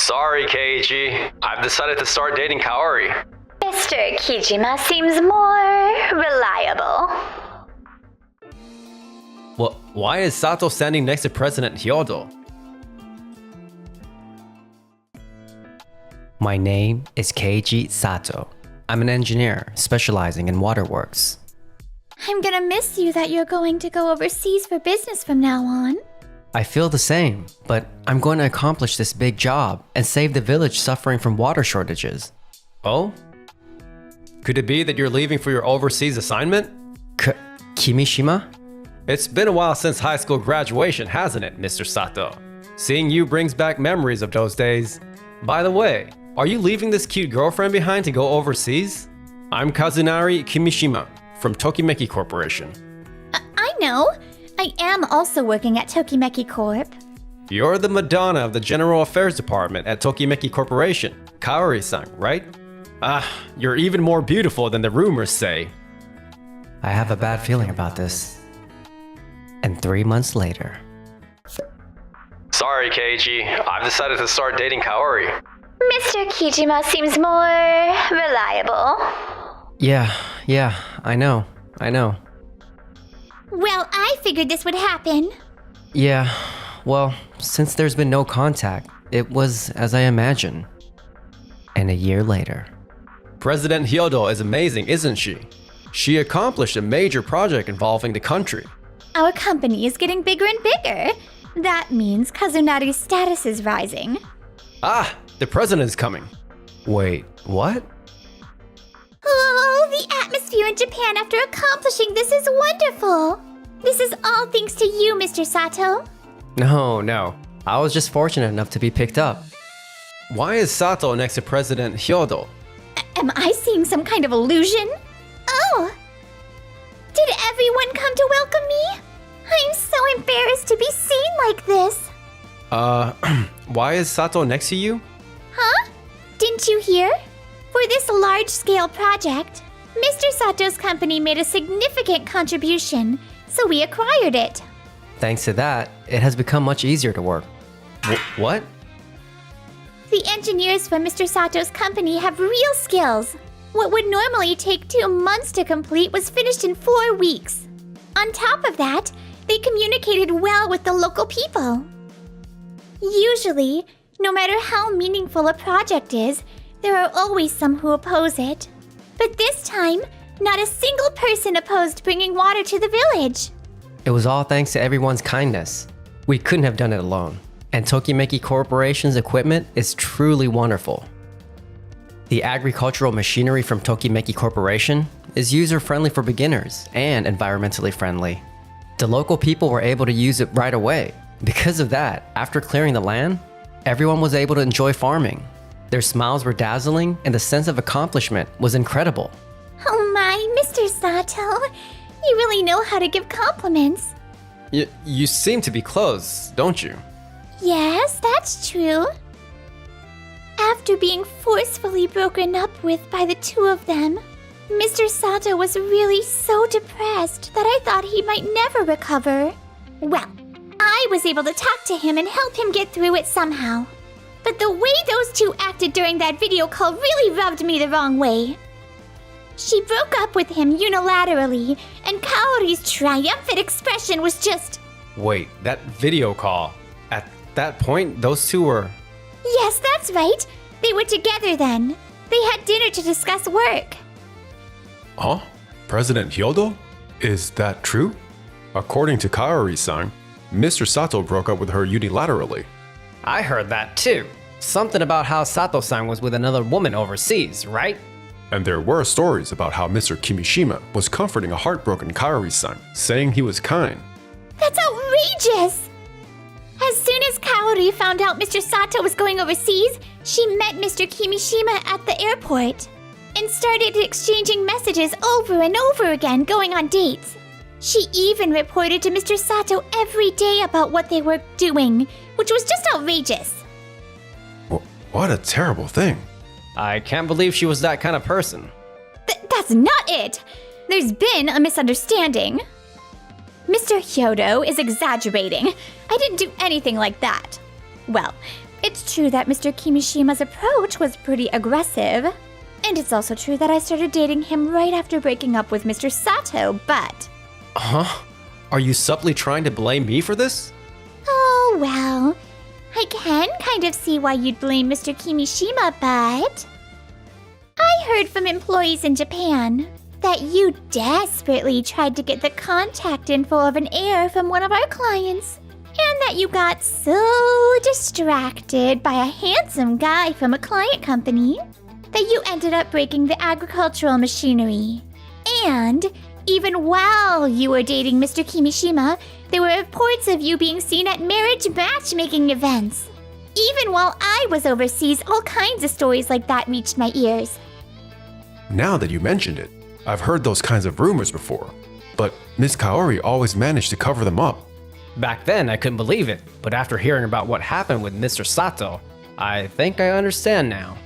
Sorry, Keiichi. I've decided to start dating Kaori. Mr. Kijima seems more reliable. Well, why is Sato standing next to President Hyodo? My name is Keiji Sato. I'm an engineer specializing in waterworks. I'm gonna miss you that you're going to go overseas for business from now on. I feel the same, but I'm going to accomplish this big job and save the village suffering from water shortages. Oh? Could it be that you're leaving for your overseas assignment? Kimishima? It's been a while since high school graduation, hasn't it, Mr. Sato? Seeing you brings back memories of those days. By the way, are you leaving this cute girlfriend behind to go overseas? I'm Kazunari Kimishima from Tokimeki Corporation. I know. I am also working at Tokimeki Corp. You're the Madonna of the General Affairs Department at Tokimeki Corporation, Kaori-san, right? You're even more beautiful than the rumors say. I have a bad feeling about this. And 3 months later. Sorry, Keiichi. I've decided to start dating Kaori. Mr. Kijima seems more reliable. Yeah, I know. Well, I figured this would happen. Yeah, well, since there's been no contact, it was as I imagined. And a year later. President Hyodo is amazing, isn't she? She accomplished a major project involving the country. Our company is getting bigger and bigger. That means Kazunari's status is rising. The president is coming. Wait, what? Oh, the atmosphere in Japan after accomplishing this is wonderful. This is all thanks to you, Mr. Sato. No. I was just fortunate enough to be picked up. Why is Sato next to President Hyodo? Am I seeing some kind of illusion? Oh! Did everyone come to welcome me? I'm so embarrassed to be seen like this. Why is Sato next to you? Huh? Didn't you hear? For this large-scale project, Mr. Sato's company made a significant contribution, so we acquired it. Thanks to that, it has become much easier to work. What? The engineers from Mr. Sato's company have real skills. What would normally take 2 months to complete was finished in 4 weeks. On top of that, they communicated well with the local people. Usually, no matter how meaningful a project is, there are always some who oppose it. But this time, not a single person opposed bringing water to the village. It was all thanks to everyone's kindness. We couldn't have done it alone. And Tokimeki Corporation's equipment is truly wonderful. The agricultural machinery from Tokimeki Corporation is user-friendly for beginners and environmentally friendly. The local people were able to use it right away. Because of that, after clearing the land, everyone was able to enjoy farming. Their smiles were dazzling and the sense of accomplishment was incredible. Oh my, Mr. Sato, you really know how to give compliments. You seem to be close, don't you? Yes, that's true. After being forcefully broken up with by the two of them, Mr. Sato was really so depressed that I thought he might never recover. Well, I was able to talk to him and help him get through it somehow. But the way those two acted during that video call really rubbed me the wrong way. She broke up with him unilaterally, and Kaori's triumphant expression was just... Wait, that video call. At that point, those two were... Yes, that's right. They were together then. They had dinner to discuss work. Huh? President Hyodo? Is that true? According to Kaori-san, Mr. Sato broke up with her unilaterally. I heard that too. Something about how Sato-san was with another woman overseas, right? And there were stories about how Mr. Kimishima was comforting a heartbroken Kaori-san, saying he was kind. That's outrageous! As soon as Kaori found out Mr. Sato was going overseas, she met Mr. Kimishima at the airport and started exchanging messages over and over again, going on dates. She even reported to Mr. Sato every day about what they were doing, which was just outrageous. What a terrible thing. I can't believe she was that kind of person. That's not it! There's been a misunderstanding. Mr. Hyodo is exaggerating. I didn't do anything like that. Well, It's true that Mr. Kimishima's approach was pretty aggressive. And it's also true that I started dating him right after breaking up with Mr. Sato, but... Huh? Are you subtly trying to blame me for this? Oh, well, I can kind of see why you'd blame Mr. Kimishima, but... I heard from employees in Japan that you desperately tried to get the contact info of an heir from one of our clients, and that you got so distracted by a handsome guy from a client company that you ended up breaking the agricultural machinery. And even while you were dating Mr. Kimishima, there were reports of you being seen at marriage matchmaking events. Even while I was overseas, all kinds of stories like that reached my ears. Now that you mentioned it, I've heard those kinds of rumors before, but Miss Kaori always managed to cover them up. Back then, I couldn't believe it, but after hearing about what happened with Mr. Sato, I think I understand now.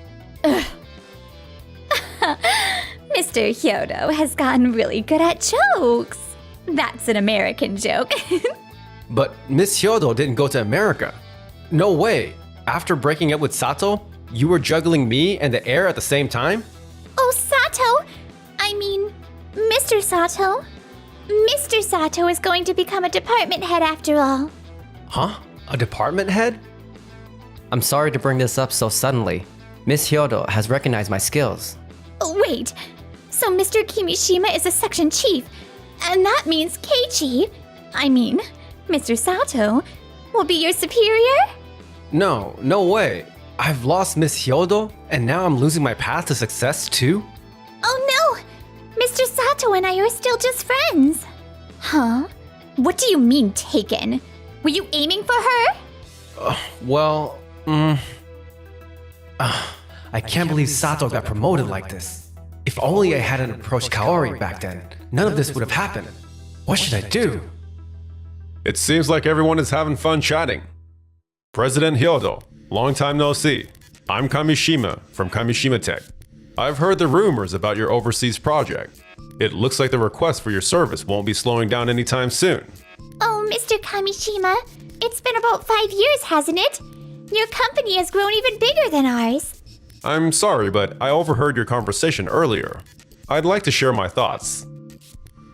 Mr. Hyodo has gotten really good at jokes. That's an American joke. But Miss Hyodo didn't go to America. No way. After breaking up with Sato, you were juggling me and the heir at the same time? Oh, Sato! I mean, Mr. Sato. Mr. Sato is going to become a department head after all. Huh? A department head? I'm sorry to bring this up so suddenly. Miss Hyodo has recognized my skills. Oh, wait, so Mr. Kimishima is a section chief, and that means Mr. Sato, will be your superior? No way. I've lost Miss Hyodo, and now I'm losing my path to success too? Oh no! Mr. Sato and I are still just friends. Huh? What do you mean taken? Were you aiming for her? I can't believe Sato got promoted like this. If only I hadn't approached Kaori back then, none of this would have happened. What should I do? It seems like everyone is having fun chatting. President Hyodo, long time no see. I'm Kamishima from Kamishima Tech. I've heard the rumors about your overseas project. It looks like the request for your service won't be slowing down anytime soon. Oh, Mr. Kamishima, it's been about 5 years, hasn't it? Your company has grown even bigger than ours. I'm sorry, but I overheard your conversation earlier. I'd like to share my thoughts.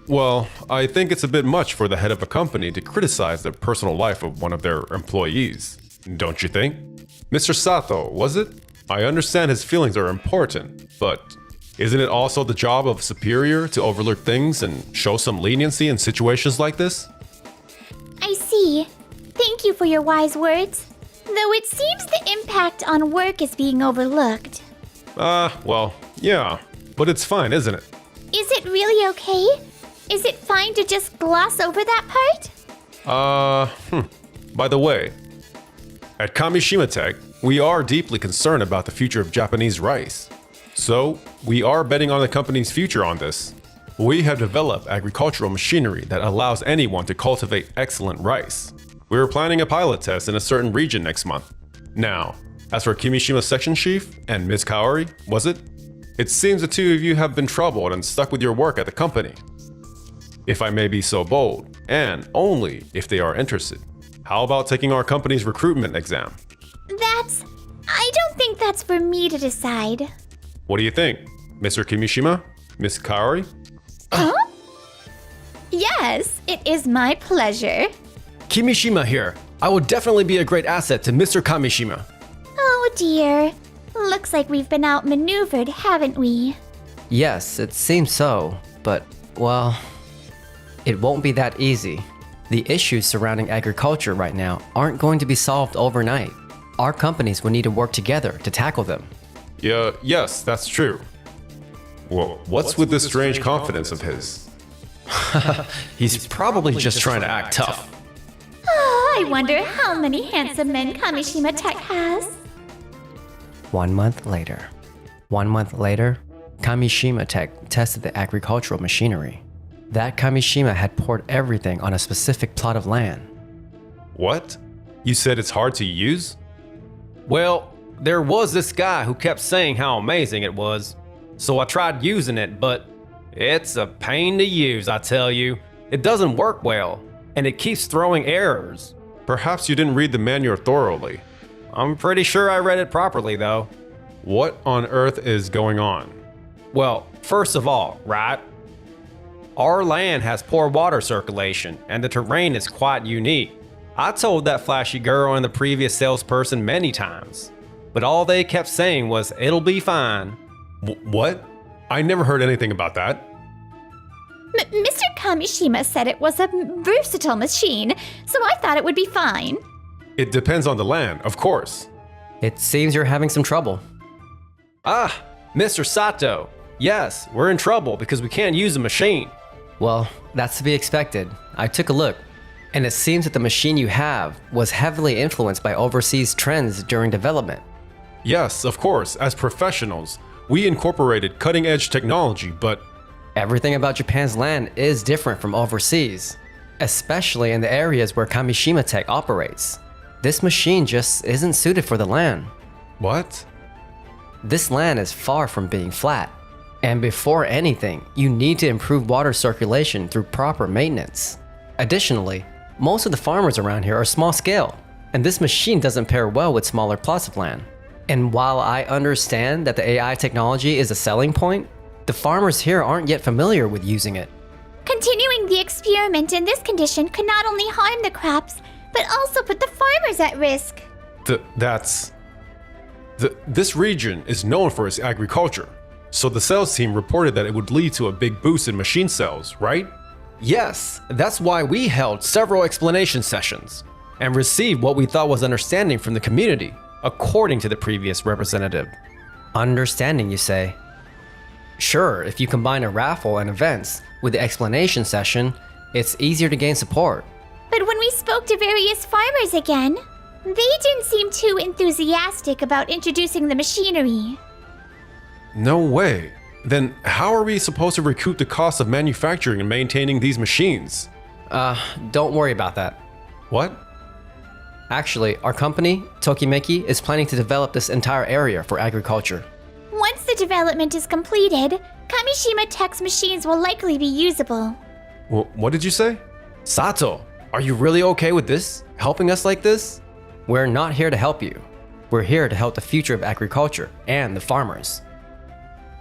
Well, I think it's a bit much for the head of a company to criticize the personal life of one of their employees. Don't you think? Mr. Sato, was it? I understand his feelings are important, but isn't it also the job of a superior to overlook things and show some leniency in situations like this? I see. Thank you for your wise words. Though it seems the impact on work is being overlooked. Well, yeah, but it's fine, isn't it? Is it really okay? Is it fine to just gloss over that part? By the way, at Kamishima Tech, we are deeply concerned about the future of Japanese rice. So, we are betting on the company's future on this. We have developed agricultural machinery that allows anyone to cultivate excellent rice. We are planning a pilot test in a certain region next month. Now, as for Kimishima's section chief and Ms. Kaori, was it? It seems the two of you have been troubled and stuck with your work at the company. If I may be so bold, and only if they are interested, how about taking our company's recruitment exam? I don't think that's for me to decide. What do you think, Mr. Kimishima? Ms. Kaori? Huh? Yes, it is my pleasure. Kimishima here. I will definitely be a great asset to Mr. Kamishima. Oh dear. Looks like we've been outmaneuvered, haven't we? Yes, it seems so, but, well, it won't be that easy. The issues surrounding agriculture right now aren't going to be solved overnight. Our companies will need to work together to tackle them. Yes, that's true. Well, what's with this strange confidence of his? He's probably just trying to act tough. Oh, I wonder how many handsome men Kamishima Tech has. 1 month later. 1 month later, Kamishima Tech tested the agricultural machinery. That Kamishima had poured everything on a specific plot of land. What? You said it's hard to use? Well, there was this guy who kept saying how amazing it was. So I tried using it, but it's a pain to use, I tell you. It doesn't work well, and it keeps throwing errors. Perhaps you didn't read the manual thoroughly. I'm pretty sure I read it properly though. What on earth is going on? Well, first of all, right? Our land has poor water circulation, and the terrain is quite unique. I told that flashy girl and the previous salesperson many times, but all they kept saying was, "It'll be fine." What? I never heard anything about that. Mr. Kamishima said it was a versatile machine, so I thought it would be fine. It depends on the land, of course. It seems you're having some trouble. Ah, Mr. Sato. Yes, we're in trouble because we can't use the machine. Well, that's to be expected. I took a look, and it seems that the machine you have was heavily influenced by overseas trends during development. Yes, of course, as professionals, we incorporated cutting-edge technology, but Everything about Japan's land is different from overseas, especially in the areas where Kamishima Tech operates. This machine just isn't suited for the land. what? This land is far from being flat. And before anything, you need to improve water circulation through proper maintenance. Additionally, most of the farmers around here are small scale, and this machine doesn't pair well with smaller plots of land. And while I understand that the AI technology is a selling point, the farmers here aren't yet familiar with using it. Continuing the experiment in this condition could not only harm the crops, but also put the farmers at risk. This region is known for its agriculture, so the sales team reported that it would lead to a big boost in machine sales, right? Yes, that's why we held several explanation sessions and received what we thought was understanding from the community, according to the previous representative. Understanding, you say? Sure, if you combine a raffle and events with the explanation session, it's easier to gain support. But when we spoke to various farmers again, they didn't seem too enthusiastic about introducing the machinery. No way. Then how are we supposed to recoup the cost of manufacturing and maintaining these machines? Don't worry about that. What? Actually, our company, Tokimeki, is planning to develop this entire area for agriculture. Once the development is completed, Kamishima Tech's machines will likely be usable. What did you say? Sato, are you really okay with this? Helping us like this? We're not here to help you. We're here to help the future of agriculture and the farmers.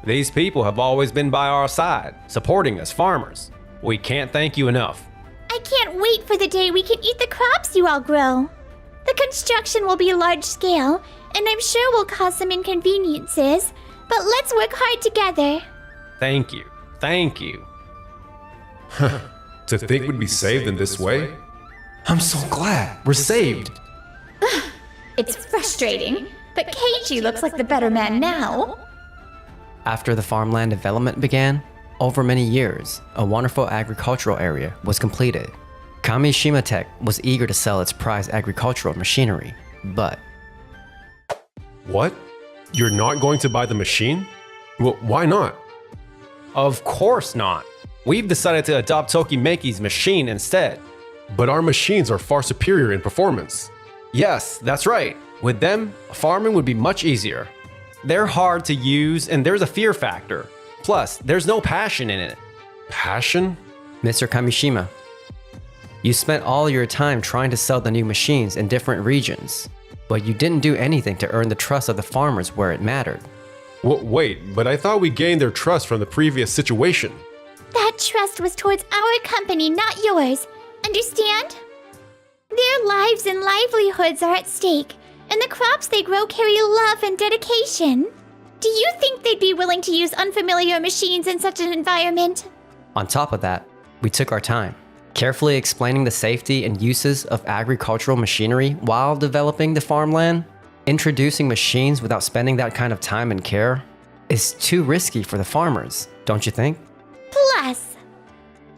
These people have always been by our side, supporting us farmers. We can't thank you enough. I can't wait for the day we can eat the crops you all grow. The construction will be large scale, and I'm sure will cause some inconveniences, but let's work hard together. Thank you. Thank you. To think we'd be saved in this way? I'm so glad we're saved. It's frustrating, but Keiji looks like the better man now. After the farmland development began, over many years, a wonderful agricultural area was completed. Kamishima Tech was eager to sell its prized agricultural machinery, but What? You're not going to buy the machine? Well, why not? Of course not. We've decided to adopt Tokimeki's machine instead. But our machines are far superior in performance. Yes, that's right. With them, farming would be much easier. They're hard to use and there's a fear factor. Plus, there's no passion in it. Passion? Mr. Kamishima, you spent all your time trying to sell the new machines in different regions, but you didn't do anything to earn the trust of the farmers where it mattered. Wait, but I thought we gained their trust from the previous situation. That trust was towards our company, not yours. Understand? Their lives and livelihoods are at stake, and the crops they grow carry love and dedication. Do you think they'd be willing to use unfamiliar machines in such an environment? On top of that, we took our time, carefully explaining the safety and uses of agricultural machinery while developing the farmland. Introducing machines without spending that kind of time and care is too risky for the farmers, don't you think? Plus,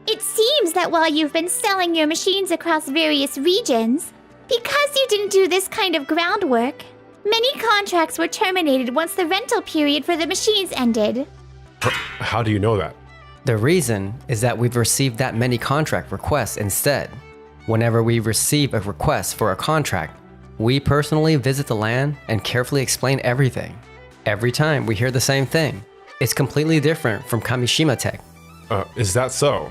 it seems that while you've been selling your machines across various regions, because you didn't do this kind of groundwork, many contracts were terminated once the rental period for the machines ended. How do you know that? The reason is that we've received that many contract requests instead. Whenever we receive a request for a contract, we personally visit the land and carefully explain everything. Every time we hear the same thing. It's completely different from Kamishima Tech. Is that so?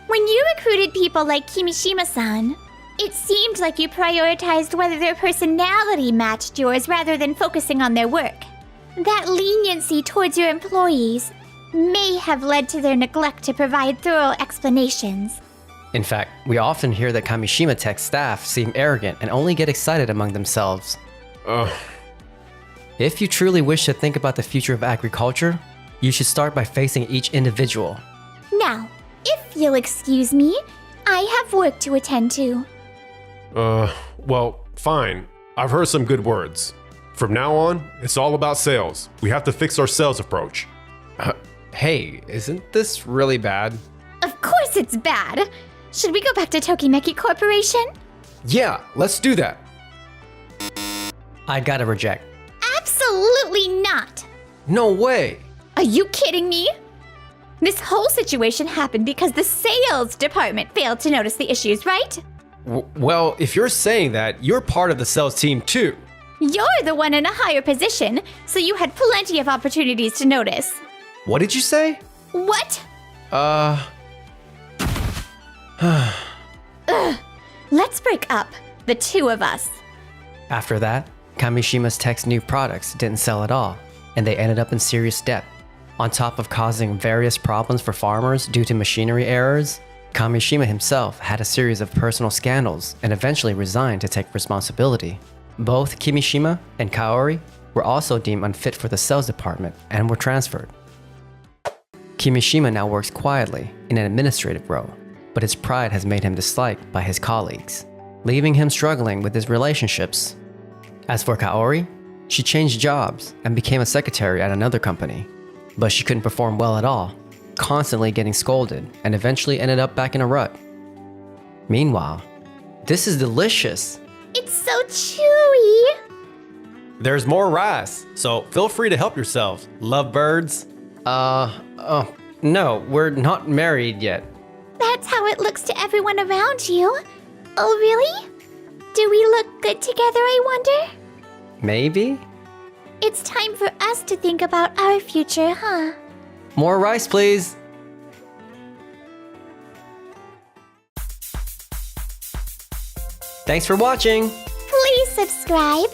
When you recruited people like Kimishima-san, It seemed like you prioritized whether their personality matched yours rather than focusing on their work. That leniency towards your employees may have led to their neglect to provide thorough explanations. In fact, we often hear that Kamishima Tech staff seem arrogant and only get excited among themselves. If you truly wish to think about the future of agriculture, you should start by facing each individual. Now, if you'll excuse me, I have work to attend to. Well, fine. I've heard some good words. From now on, it's all about sales. We have to fix our sales approach. Hey, isn't this really bad? Of course it's bad. Should we go back to Tokimeki Corporation? Yeah, let's do that. I gotta reject. Absolutely not. No way. Are you kidding me? This whole situation happened because the sales department failed to notice the issues, right? Well, if you're saying that, you're part of the sales team too. You're the one in a higher position, so you had plenty of opportunities to notice. What did you say? What? Let's break up, the two of us. After that, Kamishima's Tech's new products didn't sell at all, and they ended up in serious debt. On top of causing various problems for farmers due to machinery errors, Kamishima himself had a series of personal scandals and eventually resigned to take responsibility. Both Kimishima and Kaori were also deemed unfit for the sales department and were transferred. Kimishima now works quietly in an administrative role, but his pride has made him disliked by his colleagues, leaving him struggling with his relationships. As for Kaori, she changed jobs and became a secretary at another company, but she couldn't perform well at all, constantly getting scolded and eventually ended up back in a rut. Meanwhile, this is delicious. It's so chewy. There's more rice, so feel free to help yourselves, lovebirds. No, we're not married yet. That's how it looks to everyone around you. Oh, really? Do we look good together, I wonder? Maybe? It's time for us to think about our future, huh? More rice, please. Thanks for watching. Please subscribe.